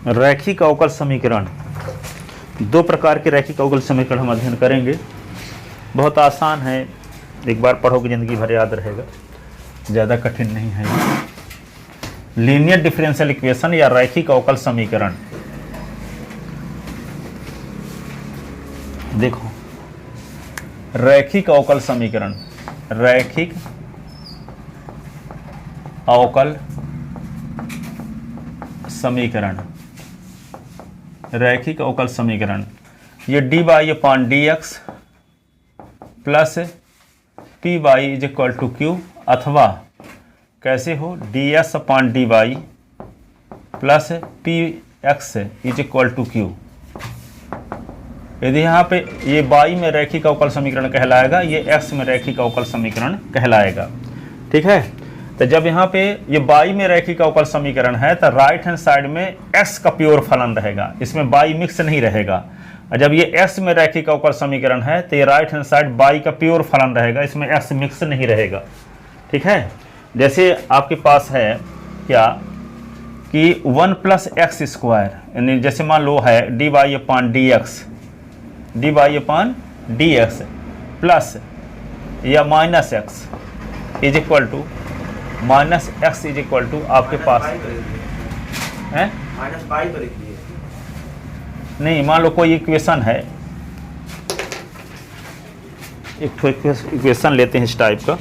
रैखिक अवकल समीकरण, दो प्रकार के रैखिक अवकल समीकरण हम अध्ययन करेंगे। बहुत आसान है, एक बार पढ़ोगे जिंदगी भर याद रहेगा, ज़्यादा कठिन नहीं है। लीनियर डिफरेंशियल इक्वेशन या रैखिक अवकल समीकरण। देखो, रैखिक अवकल समीकरण, रैखिक अवकल समीकरण, रैखिक अवकल समीकरण, ये d Y upon D x plus P Y is equal to Q, अथवा कैसे हो D S upon D Y plus P x is equal to q. यदि यहाँ पे ये वाई में रैखिक अवकल समीकरण कहलाएगा, ये एक्स में रैखिक अवकल समीकरण कहलाएगा। ठीक है, तो जब यहाँ पे ये बाई में रैखिक अवकल समीकरण है तो राइट हैंड साइड में एक्स का प्योर फलन रहेगा, इसमें बाई मिक्स नहीं रहेगा। और जब ये एक्स में रैखिक अवकल समीकरण है तो ये राइट हैंड साइड बाई का प्योर फलन रहेगा, इसमें एक्स मिक्स नहीं रहेगा। ठीक है, जैसे आपके पास है क्या कि 1 प्लस एक्स स्क्वायर, यानी जैसे मान लो है D Y upon D x, D Y upon D x plus या minus X is equal to minus X is equal to आपके पास है माइनस पाई तो लिख दिए। नहीं, मान लो कोई इक्वेशन है, एक इक्वेशन लेते हैं इस टाइप का।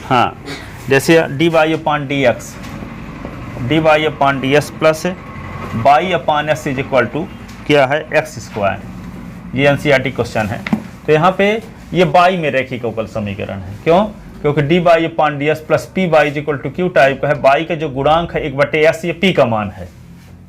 हाँ, जैसे d Y upon D x, D Y upon D S plus y upon s is equal to क्या है एक्स स्क्वायर। ये एनसीईआरटी क्वेश्चन है। तो यहाँ पे ये बाई में रैखिक अवकल समीकरण है। क्यों? क्योंकि d y upon D S plus P by is equal to Q type का है। बाई का जो गुणांक है 1/s, ये पी का मान है।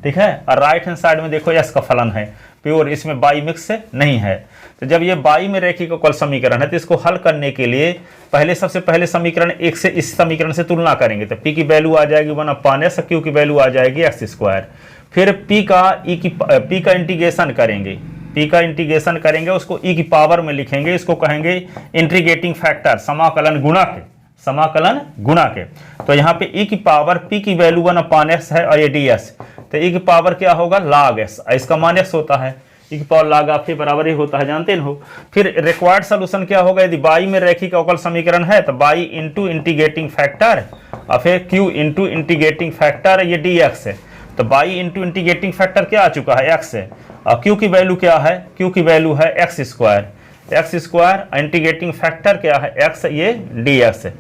ठीक है, और राइट हैंड साइड में देखो एस का फलन है प्योर, इसमें बाई मिक्स से नहीं है। तो जब ये बाई में रैखिक अवकल समीकरण है तो इसको हल करने के लिए सबसे पहले समीकरण एक से इस समीकरण से तुलना करेंगे। तो पी की वैल्यू आ जाएगी 1/s, क्यू की वैल्यू आ जाएगी एक्स स्क्वायर। फिर पी का इंटीग्रेशन करेंगे, पी का इंटीग्रेशन करेंगे, उसको ई की पावर में लिखेंगे, इसको कहेंगे इंटीग्रेटिंग फैक्टर, समाकलन गुणा के, समाकलन गुणा के। तो यहाँ पे ई की पावर पी की वैल्यू 1/s है और ये डी एस, तो ई की पावर क्या होगा log s, इसका मान x होता है, ई की पावर log ऑफ के बराबर ही होता है, जानते हो। फिर रिक्वायर्ड सोल्यूशन क्या होगा, यदि बाई में रैखिक अवकल समीकरण है तो बाई इंटू इंटीग्रेटिंग फैक्टर और फिर क्यू इंटू इंटीग्रेटिंग फैक्टर, ये डी एक्स है। तो बाई इंटू इंटीग्रेटिंग फैक्टर क्या आ चुका है एक्स है, और क्यू की वैल्यू क्या है, क्यू की वैल्यू है x square, x square integrating factor क्या है एक्स, ये डी एक्स है।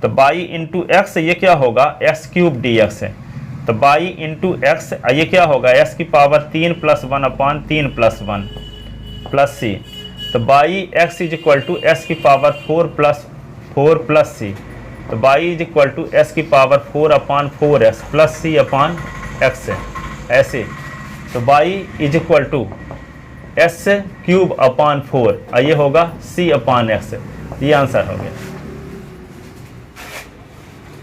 तो बाई इंटू एक्स ये क्या होगा एक्स क्यूब डी एक्स है। तो बाई इंटू एक्स ये क्या होगा एस की पावर 3 + 1/3 + 1 प्लस सी। तो y x is equal to s की पावर 4 + 4 प्लस सी। तो by is equal to s की power 4/4s plus c upon x है, ऐसे। तो by is equal to s cube upon 4 और ये होगा सी अपॉन एक्स। ये आंसर हो गया।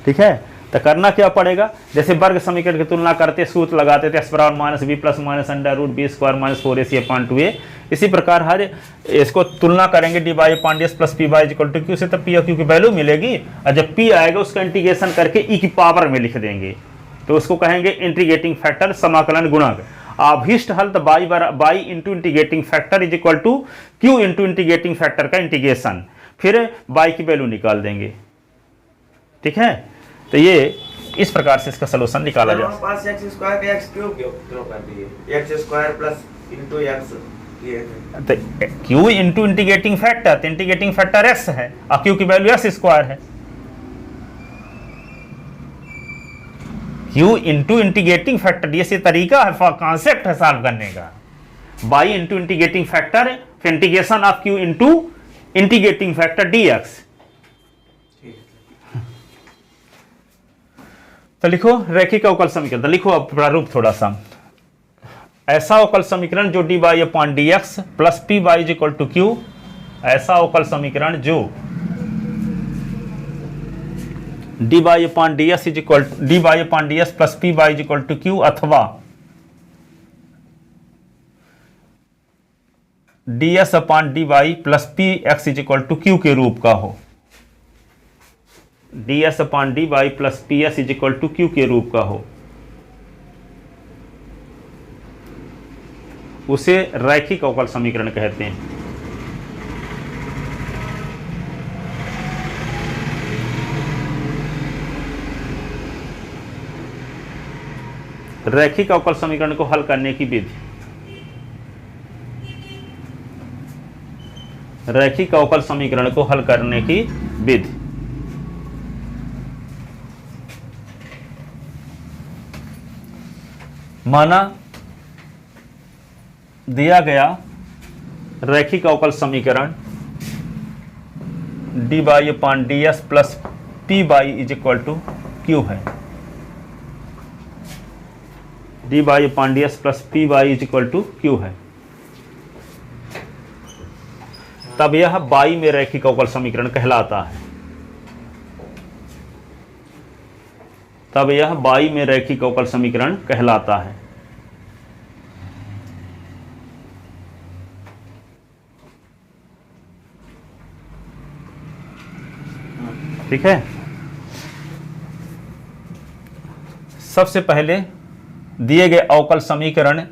ठीक है, तो करना क्या पड़ेगा, जैसे वर्ग समीकरण की तुलना करते सूत्र लगाते थे x बराबर -b + -√b² - 4ac/2a। इसी प्रकार हर इसको तुलना करेंगे d Y upon D S plus P y equal to q से, तब पी और क्यू की वैल्यू मिलेगी। और जब पी आएगा उसका इंटीग्रेशन करके ई की पावर में लिख देंगे, तो उसको कहेंगे इंटीग्रेटिंग फैक्टर, समाकलन गुणांक। अभीष्ट हल तो by into integrating factor is equal to q into integrating factor का इंटीग्रेशन, फिर बाई की वैल्यू निकाल देंगे। ठीक है, तो ये इस प्रकार से इसका सलूशन निकाला जाए। पास x स्क्वायर का x क्यूब क्यों कर दिए, x square plus into x, तो q इंटू इंटीग्रेटिंग फैक्टर, तो इंटीग्रेटिंग फैक्टर s है और q की वैल्यू s स्क्वायर है। q इंटू इंटीग्रेटिंग फैक्टर, ये तरीका है, कॉन्सेप्ट है सॉल्व करने का। बाई इंटू इंटीग्रेटिंग फैक्टर, फिर integration of q into integrating factor dx। तो लिखो रैखिक अवकल समीकरण, तो लिखो अब प्रारूप थोड़ा सा। ऐसा अवकल समीकरण जो D Y upon D x plus P Y is equal to Q, ऐसा अवकल समीकरण जो D Y upon D S plus P Y is equal to Q, अथवा D S upon D Y plus P x is equal to Q के रूप का हो, D S upon D Y plus P S is equal to Q के रूप का हो। उसे रैखिक अवकल समीकरण कहते हैं। रैखिक अवकल समीकरण को हल करने की विधि, रैखिक अवकल समीकरण को हल करने की विधि। माना दिया गया रैखिक अवकल समीकरण dy upon ds plus P by is equal to q है। dy upon ds plus P by is equal to q है। तब यह बाई में रैखिक अवकल समीकरण कहलाता है। तब यह बाई में रैखिक अवकल समीकरण कहलाता है। ठीक है। सबसे पहले दिए गए अवकल समीकरण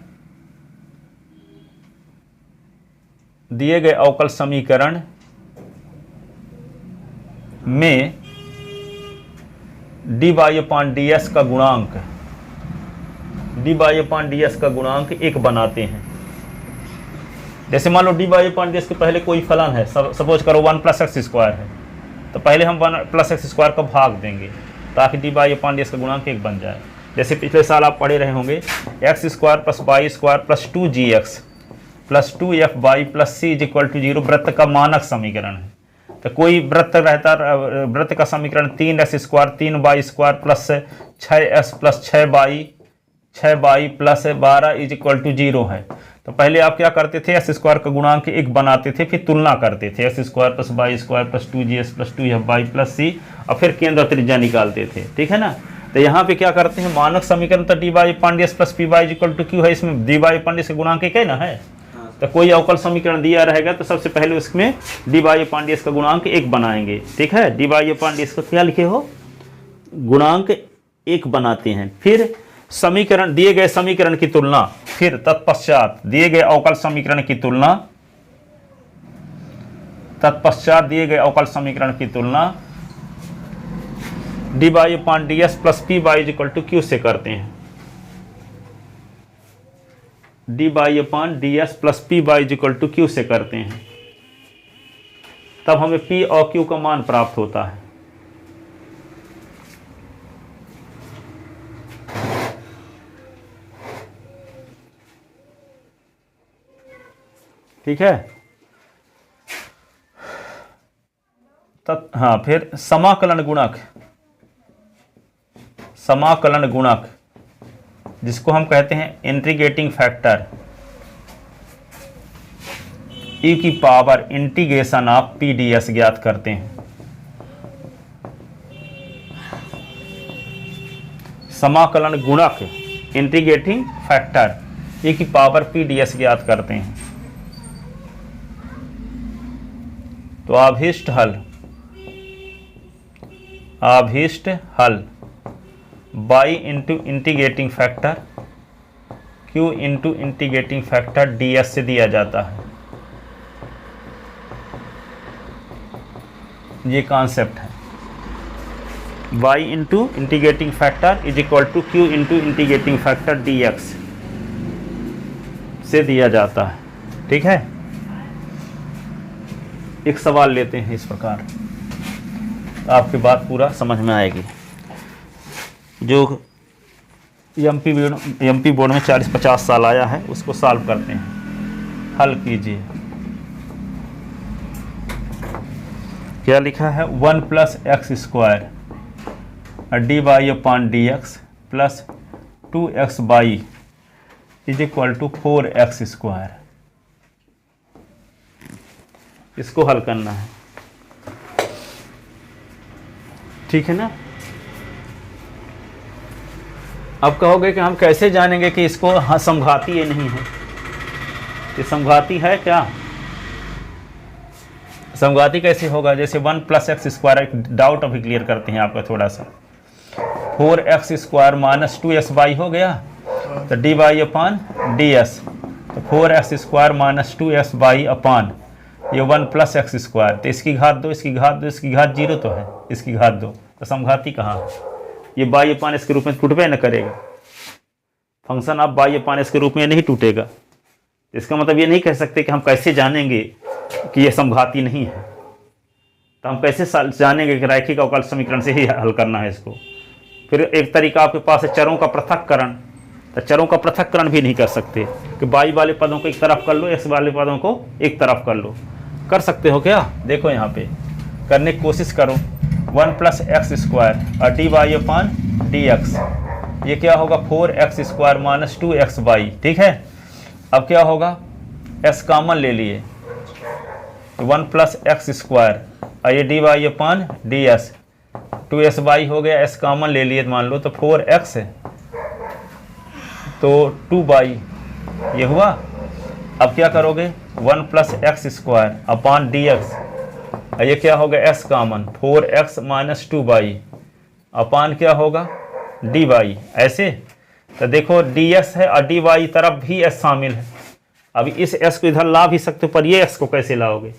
में dy अपॉन ds का गुणांक एक बनाते हैं। जैसे मान लो dy अपॉन ds के पहले कोई फलन है, सपोज करो 1 प्लस एक्स स्क्वायर है, तो पहले हम 1 प्लस एक्स स्क्वायर का भाग देंगे ताकि dy अपॉन ds का गुणांक एक बन जाए। जैसे पिछले साल आप पढ़े रहे होंगे x square plus y square plus 2gx plus 2fy plus c is equal to 0 वृत्त का मानक समीकरण है। तो कोई वृत्त का समीकरण 3x square 3y square plus 6s plus 6y plus 12 is equal to 0 है। तो पहले आप क्या करते थे, एक्स स्क्वायर का गुणांक एक बनाते थे, फिर तुलना करते थे x square plus y square plus 2gs plus 2fy plus c और फिर केंद्र त्रिज्या निकालते थे। ठीक है ना। तो यहाँ पे क्या करते हैं, मानक समीकरण तो dy upon ds plus P Y is equal to q है, इसमें dy अपॉन ds का गुणांक एक है ना है। तो कोई अवकल समीकरण दिया रहेगा तो सबसे पहले उसमें dy अपॉन ds का गुणांक एक बनाएंगे। ठीक है, dy अपॉन ds को क्या लिखे हो, गुणांक एक बनाते हैं। फिर समीकरण दिए गए समीकरण की तुलना, फिर तत्पश्चात दिए गए अवकल समीकरण की तुलना, dy upon ds plus P Y is equal to q से करते हैं। dy upon ds plus P Y is equal to q से करते हैं, तब हमें p और q का मान प्राप्त होता है। ठीक है। हाँ, फिर समाकलन गुणक जिसको हम कहते हैं इंटीग्रेटिंग फैक्टर e की power integration of p d s ज्ञात करते हैं। समाकलन गुणक इंटीग्रेटिंग फैक्टर e की पावर पी डी एस ज्ञात करते हैं। तो अभीष्ट हल by into integrating factor q into integrating factor ds से दिया जाता है। ये कॉन्सेप्ट है, y into integrating factor is equal to q into integrating factor dx से दिया जाता है। ठीक है। एक सवाल लेते हैं इस प्रकार, आपकी बात पूरा समझ में आएगी। जो एमपी बोर्ड में 40-50 साल आया है उसको सॉल्व करते हैं, हल कीजिए। क्या लिखा है, 1 plus x square d Y upon D x plus 2xy is equal to 4x square. इसको हल करना है। ठीक है ना। अब कहोगे कि हम कैसे जानेंगे कि इसको हाँ समघाती ये नहीं है, ये समघाती है क्या, समघाती कैसे होगा। जैसे 1 प्लस एक्स स्क्वायर, एक डाउट अभी क्लियर करते हैं आपका थोड़ा सा। 4x स्क्वायर माइनस 2sy हो गया, तो dy अपॉन ds तो 4x square minus 2x by अपान ये 1 प्लस एक्स स्क्वायर, तो इसकी घात 2, इसकी घात 2, इसकी घात 0 तो है, इसकी घात 2, तो समघाती कहाँ है? ये बाई अपान इसके रूप में टूटबे न करेगा, फंक्शन आप बाई अपान इसके रूप में नहीं टूटेगा। इसका मतलब ये नहीं कह सकते कि हम कैसे जानेंगे कि ये समघाती नहीं है, तो हम कैसे जानेंगे कि रैखिक अवकल समीकरण से ही हल करना है इसको। फिर एक तरीका आपके पास है चरों का पृथक्करण, तो चरों का पृथक्करण भी नहीं कर सकते कि बाई वाले पदों को एक तरफ कर लो, एक्स वाले पदों को एक तरफ कर लो। कर सकते हो क्या? देखो यहाँ पे करने की कोशिश करो। 1 प्लस एक्स स्क्वायर और D y upon D X, ये क्या होगा? 4x square minus 2x by, ठीक है। अब क्या होगा? s कॉमन ले लिए, 1 प्लस एक्स स्क्वायर और ये d y upon D s, 2s by हो गया, s कॉमन ले लिए मान लो, तो 4x है तो 2 बाई ये हुआ। अब क्या करोगे? 1 plus x square upon D X, ये क्या होगा? s common, 4x minus 2 Y upon क्या होगा? D Y. ऐसे तो देखो ds है और डी वाई तरफ भी s शामिल है। अब इस s को इधर ला भी सकते हो, पर ये s को कैसे लाओगे?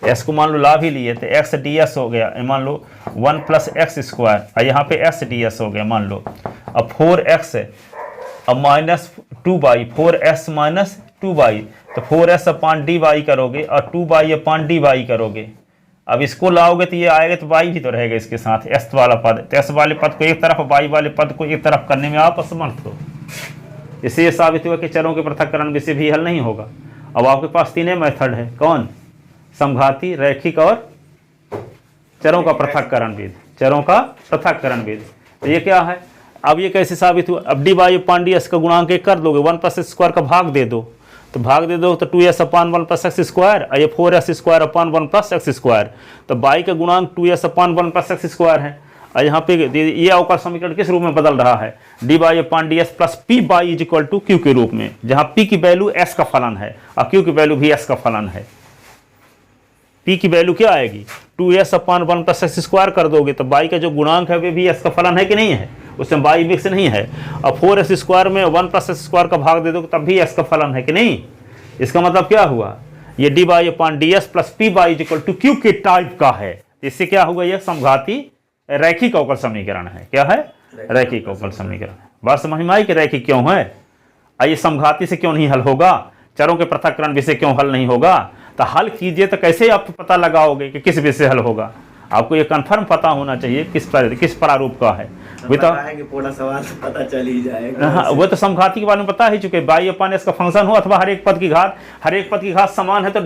s को मान लो ला भी लिए तो x ds हो गया, मान लो 1 प्लस एक्स स्क्वायर और यहाँ पे s ds हो गया मान लो। अब 4x है, अब minus 2 by, 4s minus 2 by, तो 4s अपान डी वाई करोगे और 2 बाई अपान डी वाई करोगे। अब इसको लाओगे तो ये आएगा, तो बाई भी तो रहेगा इसके साथ, s वाला पद, तो s वाले पद को एक तरफ, बाई वाले पद को एक तरफ करने में आप असमर्थ हो। इससे ये साबित हुआ कि चरों के पृथक्करण विषय भी हल नहीं होगा। अब आपके पास तीन मेथड है, कौन? समघाती, रैखिक और चरों का पृथक्करण विधि, चरों का पृथक्करण विधि। तो ये क्या है? अब ये कैसे साबित हुआ? अब D y upon D S का गुणांक एक कर दोगे, 1 प्लस स्क्वायर का भाग दे दो, तो भाग दे दो तो 2s upon 1 plus x square और ये 4s square upon 1 plus x square, तो बाई का गुणांक 2s upon 1 plus x square है। और यहाँ पे ये अवकल समीकरण किस रूप में बदल रहा है? D y upon D S plus P by is equal to Q के रूप में, जहाँ पी की वैल्यू s का फलन है और क्यू की वैल्यू भी s का फलन है। पी की वैल्यू क्या आएगी? 2s upon 1 plus x square कर दोगे तो बाई का जो गुणांक है वे भी s का फलन है कि नहीं है? उसमें बाई मिक्स नहीं है। अब 4s स्क्वायर में 1 प्लस एक्स स्क्वायर का भाग दे दोगे तब भी s का फलन है कि नहीं? इसका मतलब क्या हुआ? ये d y upon D S plus P by is equal to Q के टाइप का है। इससे क्या होगा? यह समघाती रैखिक अवकल समीकरण है। क्या है? रैखिक अवकल समीकरण है। बात समझ में आई कि रैखिक क्यों है? आइए समघाती से क्यों नहीं हल होगा? चरों के पृथक्करण विषय क्यों हल नहीं होगा? तो हल कीजिए तो कैसे आप पता लगाओगे कि किस विषय हल होगा? आपको ये कंफर्म पता होना चाहिए किस प्रारूप का है। पूरा सवाल पता चल ही जाएगा। हाँ, वो तो समघाती के बारे में बता ही चुके। बाई अपान एस का फंक्शन हो अथवा हर एक पद की घात समान है तो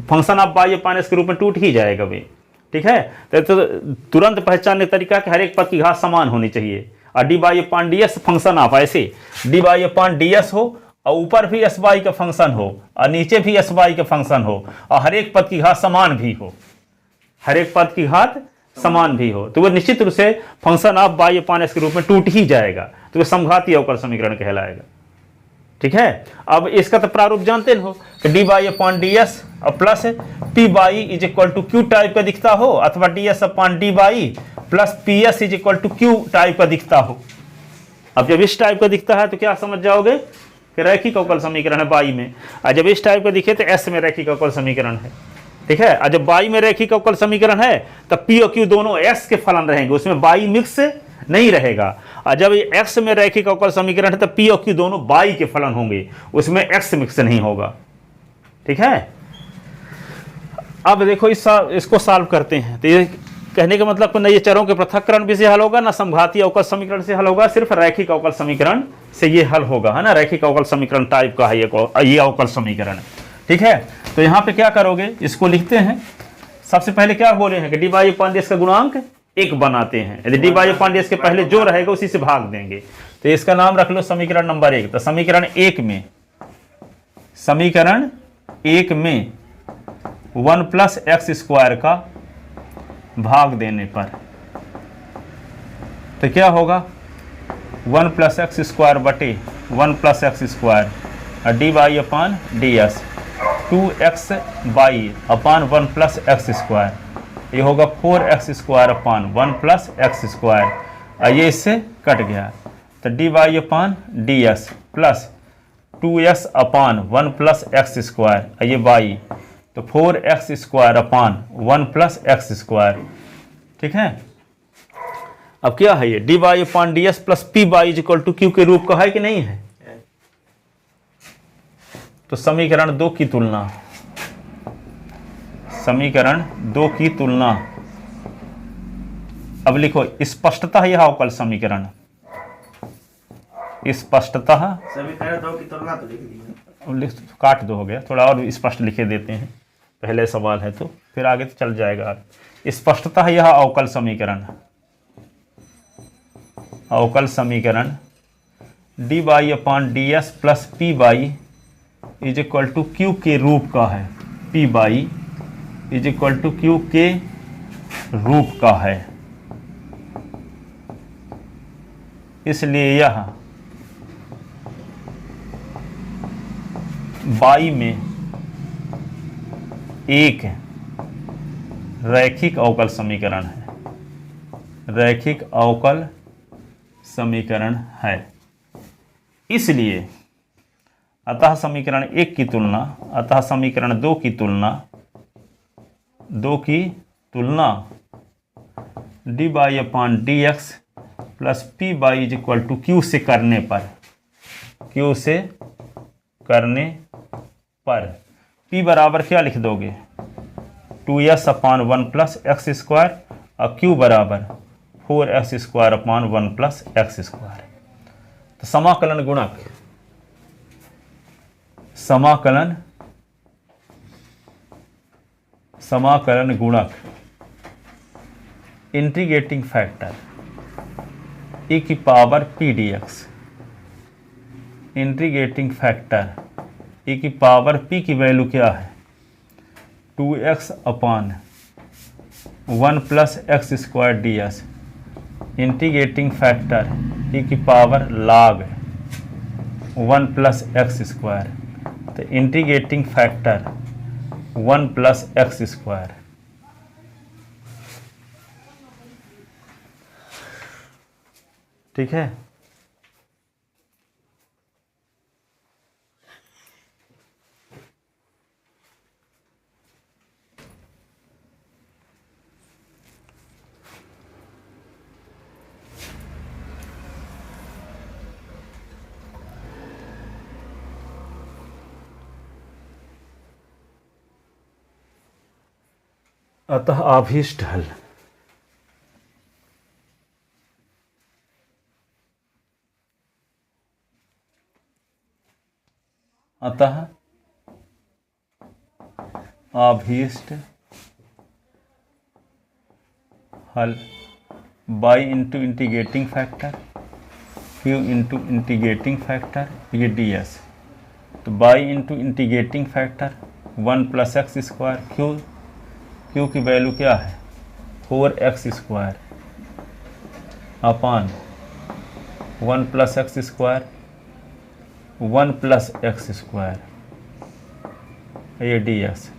फंक्शन आप बाई अपान एस के रूप में टूट ही जाएगा भी, ठीक है। तो तुरंत पहचानने का तरीका कि हर एक पद की घात समान होनी चाहिए। और D Y upon D S function आप ऐसे D Y upon D S हो और ऊपर भी एस बाई का फंक्शन हो और नीचे भी एस बाई का फंक्शन हो और हर एक पद की घात समान भी हो, हर एक पद की घात समान भी हो, तो वो निश्चित रूप से function of by upon S के रूप में टूट ही जाएगा, तो वो समघाती अवकल समीकरण कहलाएगा, ठीक है। अब इसका तो प्रारूप जानते हो कि D Y upon D S और plus P by is equal to Q type का दिखता हो अथवा D S upon D Y plus P S is equal to Q type का दिखता हो। अब जब इस टाइप का दिखता है तो क्या समझ जाओगे कि रैखिक अवकल समीकरण है बाई में, और जब इस टाइप का दिखे तो एस में रैखिक अवकल समीकरण है, ठीक है। और जब बाई में रैखिक अवकल समीकरण है तब पी और क्यू दोनों एस के फलन रहेंगे, उसमें बाई मिक्स नहीं रहेगा। और जब एक्स में रैखिक अवकल समीकरण है तब पी और क्यू दोनों बाई के फलन होंगे, उसमें एक्स मिक्स नहीं होगा, ठीक है। अब देखो इसको सॉल्व करते हैं, तो ये कहने का मतलब न ये चरों के पृथक्करण भी से हल होगा, ना समघाती अवकल समीकरण से हल होगा, सिर्फ रैखिक अवकल समीकरण से ये हल होगा, है ना। रैखिक अवकल समीकरण टाइप का है ये अवकल समीकरण, ठीक है। तो यहाँ पे क्या करोगे, इसको लिखते हैं। सबसे पहले क्या बोले हैं कि D Y upon D S का गुणांक एक बनाते हैं, यदि D Y upon D S के पहले जो रहेगा उसी से भाग देंगे, तो इसका नाम रख लो समीकरण नंबर 1। तो समीकरण एक में 1 प्लस एक्स स्क्वायर का भाग देने पर तो क्या होगा, 1 प्लस एक्स स्क्वायर बटे 1 प्लस एक्स स्क्वायर और D Y upon D S 2x by upon 1 plus x square, ये होगा 4x square upon 1 plus x square, और ये इससे कट गया। तो D y upon D S plus 2s upon 1 plus x square, ये Y, तो 4x square upon 1 plus x square. ठीक है, अब क्या है ये d y upon D S plus P Y is equal to Q के रूप का है कि नहीं है? तो समीकरण 2 की तुलना, समीकरण 2 की तुलना, अब लिखो स्पष्टतः यह अवकल समीकरण, स्पष्टतः समीकरण 2 की तुलना तो लिख दी, काट दो, हो गया, थोड़ा और स्पष्ट लिखे देते हैं, पहले सवाल है तो फिर आगे तो चल जाएगा। स्पष्टतः यह अवकल समीकरण, अवकल समीकरण d y upon D S plus P Y is equal to Q के रूप का है, p Y is equal to Q के रूप का है। इसलिए यह बाई में एक रैखिक अवकल समीकरण है, रैखिक अवकल समीकरण है। इसलिए अतः समीकरण 1 की तुलना, अतः समीकरण 2 की तुलना, 2 की तुलना d y upon D x plus P Y is equal to q से करने पर, क्यू से करने पर p बराबर क्या लिख दोगे 2s upon 1 plus x square और q बराबर 4x square upon 1 plus x square. तो समाकलन गुणक, समाकलन, समाकलन गुणक इंटीग्रेटिंग फैक्टर e की power p dx, integrating factor e की पावर p की वैल्यू क्या है 2x upon 1 plus x square D S, integrating factor e की power log 1 plus x square, तो integrating factor 1 plus x square. ठीक है, अतः अभीष्ट हल, अतः अभीष्ट हल by into integrating factor Q into integrating factor ये डी एस, तो by into integrating factor 1 plus x square, Q की वैल्यू क्या है 4x square upon 1 plus x square, 1 plus x square ये D S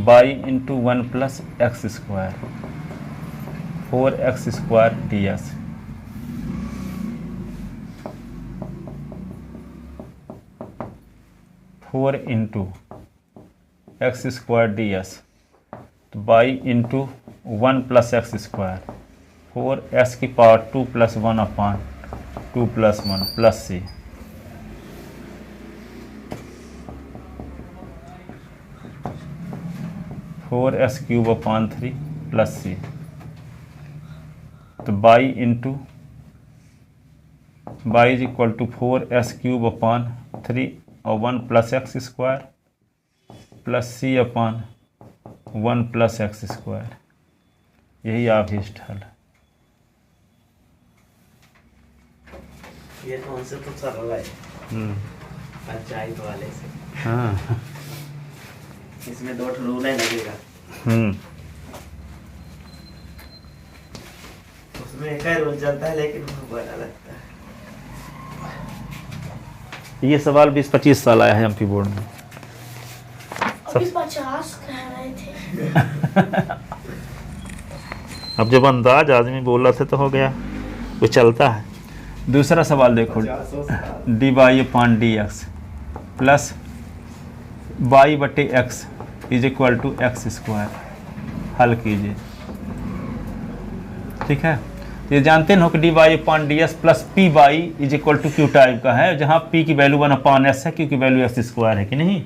Y into 1 plus x square 4x square D S. Four into X square D S, तो by into 1 plus x square 4x की power 2 plus 1 upon 2 plus 1 plus C, four S cube upon 3 plus सी, तो by into Y is equal to 4s cube upon 3 और 1 plus x square plus C upon 1 plus x square, यही अभीष्ट हल है। ये कौन से तो सरल है पंचायत वाले से, हाँ इसमें 2 रूल है लगेगा, उसमें एक ही रूल चलता है लेकिन वो बड़ा लगता है। ये सवाल 20-25 साल आया है एमपी बोर्ड में, अभी 50 कह रहे थे। अब जब अंदाज आदमी बोला था तो हो गया। वो चलता है। दूसरा सवाल देखो, D Y upon D x plus Y बटे X is equal to X square, हल कीजिए। ठीक है, ये जानते हो कि D Y upon D S plus P Y is equal to Q type का है, जहाँ पी की वैल्यू 1 अपॉन एस है, क्यू की वैल्यू एक्स स्क्वायर है कि नहीं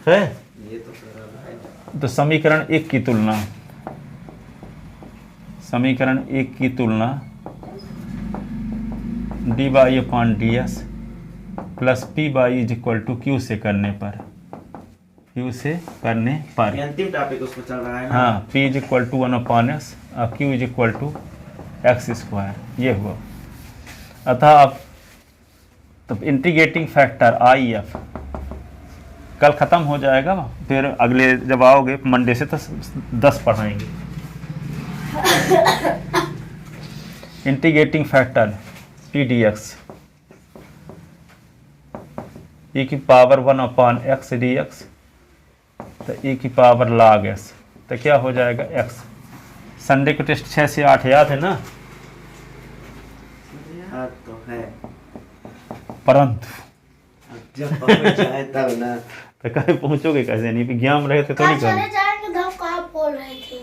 है। ये तो सरल है। तो समीकरण 1 की तुलना, समीकरण 1 की तुलना d Y upon D S plus P Y is equal to q से करने पर, क्यू से करने पर, ये अंतिम टॉपिक उसमें चल रहा है ना। हाँ, P is equal to 1 upon S और Q is equal to X square, ये हुआ। अतः अब तब इंटीग्रेटिंग फैक्टर आई एफ कल ख़त्म हो जाएगा, फिर अगले जब आओगे मंडे से तो 10 पढ़ाएंगे। Integrating factor P D X E की power 1 upon X D X, तो ई की पावर log एस, तो क्या हो जाएगा एक्स। संडे को टेस्ट 6 से 8 याद है ना, हाँ तो है, परंतु जब पहुंच जाए तब ना। तो कहीं पहुंचोगे कैसे, नहीं विज्ञान रहे तो थोड़ी कल कर। चले जाएंगे, तो कहाँ बोल रहे थे?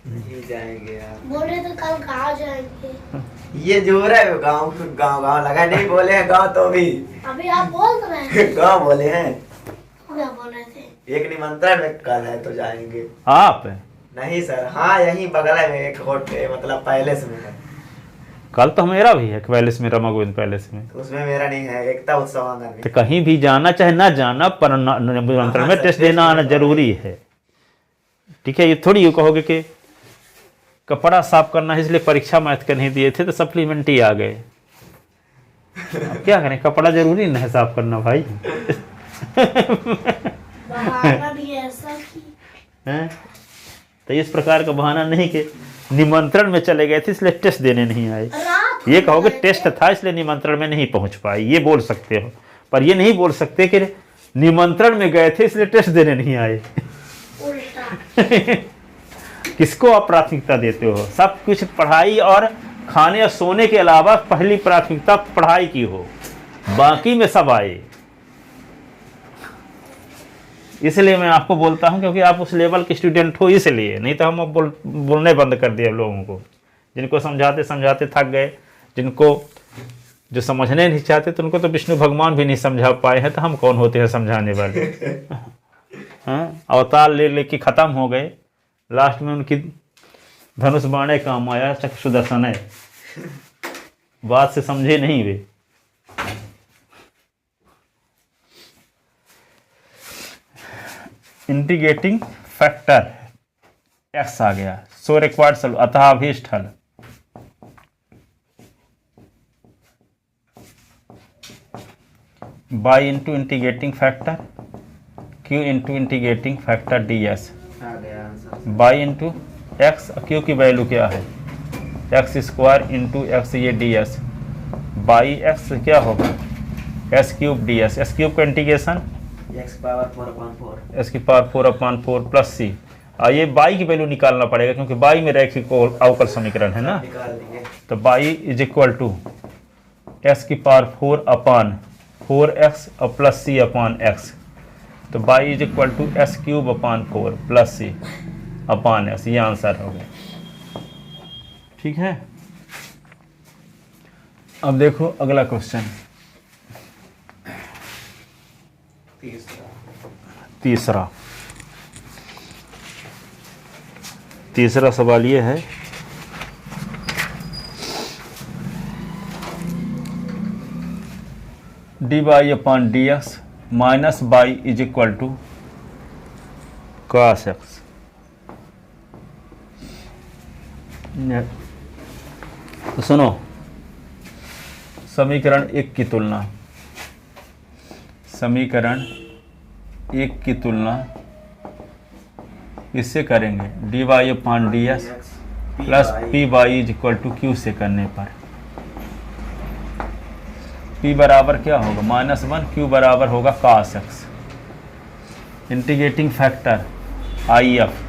नहीं जाएंगे यार, बोल रहे थे कल कहाँ जाएंगे। ये जो रहा है गाँव गाँव गाँव लगा, नहीं बोले हैं गाँव तो भी अभी आप बोल रहे हैं, गाँव बोले हैं। क्या बोल रहे थे? एक निमंत्रण में कल है तो जाएंगे। आप नहीं सर, हाँ यहीं बगल में एक होटल, मतलब पैलेस में है। कल तो मेरा भी है पैलेस में, रमा गोविंद पैलेस में। तो उसमें मेरा नहीं है, एकता उत्सव आंगन में। तो कहीं भी जाना चाहे ना जाना, पर निमंत्रण में टेस्ट देना आना जरूरी है। ठीक है, ये थोड़ी यूँ कहोगे कि कपड़ा साफ करना है इसलिए परीक्षा मैथ के नहीं दिए थे तो सप्लीमेंट्री आ गए। अब क्या करें, कपड़ा जरूरी नहीं है साफ करना भाई। बहाना भी ऐसा कि हैं? तो इस प्रकार का बहाना नहीं कि निमंत्रण में चले गए थे इसलिए टेस्ट देने नहीं आए। रात ये को कहोगे गए टेस्ट थे। था इसलिए निमंत्रण में नहीं पहुंच पाए, ये बोल सकते हो। पर ये नहीं बोल सकते कि निमंत्रण में गए थे इसलिए टेस्ट देने नहीं आए। उल्टा किसको आप प्राथमिकता देते हो? सब कुछ पढ़ाई और खाने और सोने के अलावा पहली प्राथमिकता पढ़ाई की हो, बाकी में सब आए। इसलिए मैं आपको बोलता हूं क्योंकि आप उस लेवल के स्टूडेंट हो, इसलिए। नहीं तो हम अब बोलने बंद कर दिए लोगों को। जिनको समझाते समझाते थक गए, जिनको जो समझने नहीं चाहते तो उनको तो विष्णु भगवान भी नहीं समझा पाए हैं, तो हम कौन होते हैं समझाने वाले। हाँ, अवतार ले लेके ख़त्म हो गए, लास्ट में उनकी धनुष बाणे काम आया, चक्र सुदर्शन है। बात से समझे नहीं वे। इंटीग्रेटिंग फैक्टर एक्स आ गया, सो रिक्वायर्ड सोल्यूशन, अतः अभीष्ट हल। By into integrating factor Q into integrating factor D S आ गया answer. Y into X, Q की वैल्यू क्या है एक्स स्क्वायर इंटू एक्स, ये डी एस बाई एक्स क्या होगा S cube D S, S cube का इंटीग्रेशन x पावर 4/4। एस की पावर 4/4 प्लस सी। ये बाई की वैल्यू निकालना पड़ेगा क्योंकि बाई में रैखिक अवकल समीकरण है ना। निकाल दिए। तो by is equal to s की पावर 4/4x और प्लस सी अपॉन एक्स। तो by is equal to s cube upon 4 plus c upon x, ये आंसर हो गया। ठीक है, अब देखो अगला क्वेश्चन, तीसरा सवाल ये है, D Y upon D x minus by is equal to cos x. तो सुनो, समीकरण 1 की तुलना, समीकरण 1 की तुलना इससे करेंगे d Y upon D S plus P Y is equal to q से करने पर। p बराबर क्या होगा -1, q बराबर होगा cos x। Integrating factor I F